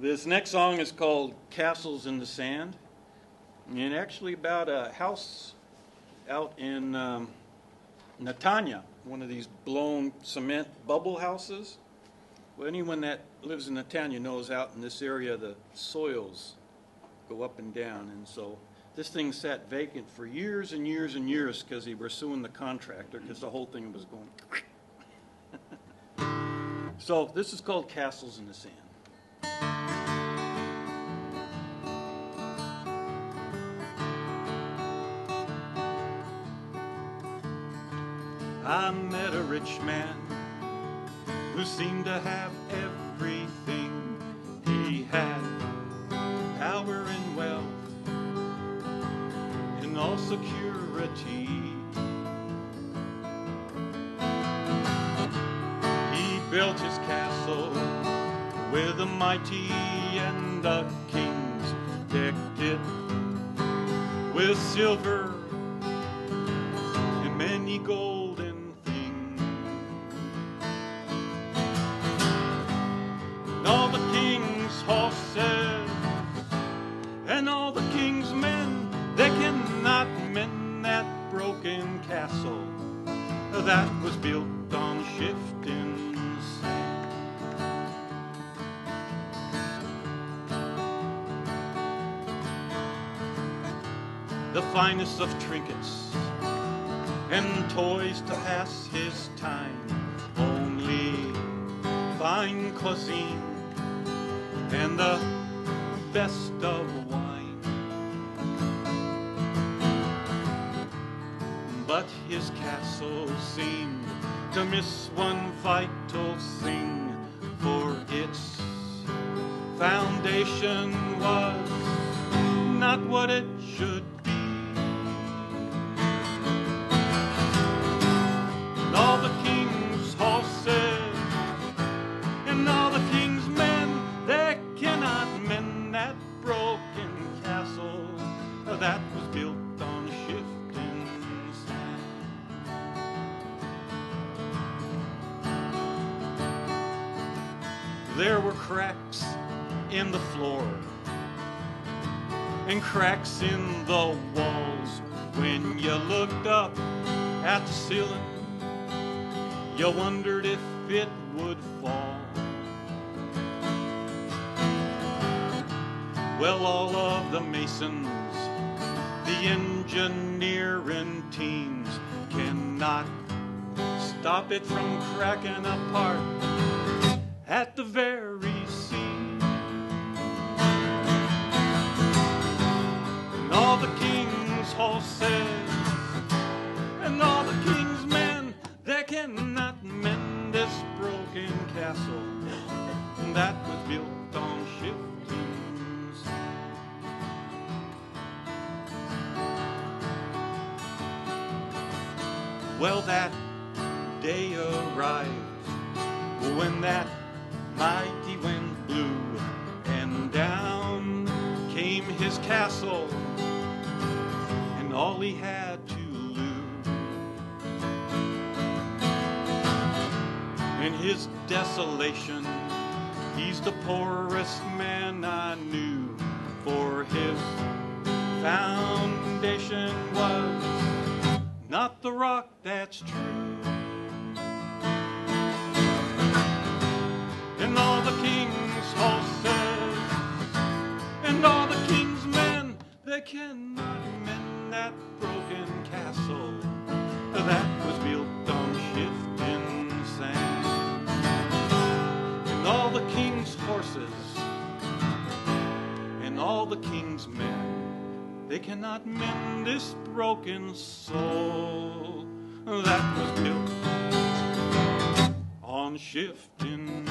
This next song is called Castles in the Sand, and actually about a house out in Netanya, one of these blown cement bubble houses. Well, anyone that lives in Netanya knows out in this area the soils go up and down, and so this thing sat vacant for years and years and years because they were suing the contractor because the whole thing was going. So this is called Castles in the Sand. I met a rich man who seemed to have everything. He had power and wealth and all security. He built his castle with the mighty and the kings, decked it with silver and many golden things. And all the king's horses and all the king's men, they cannot mend that broken castle that was built on shifting sand. The finest of trinkets and toys to pass his time, only fine cuisine and the best of wine. But his castle seemed to miss one vital thing, for its foundation was not what it should be. And all the king's horses and all the king's men, they cannot mend that broken castle that was built on shifting sand. There were cracks in the floor and cracks in the walls. When you looked up at the ceiling, you wondered if it would fall. Well, all of the masons, the engineering teams cannot stop it from cracking apart at the very seam. And all the king's horses and all the king's men, they cannot mend this broken castle that was built on shifting sand. Well, that day arrived when that mighty wind blew, and down came his castle and all he had to lose. In his desolation, he's the poorest man I knew, for his foundation was not the rock that's true. And all the king's horses and all the king's men, they cannot mend that broken castle that was built on shifting sand. And all the king's horses and all the king's men, they cannot mend this broken soul that was built on shifting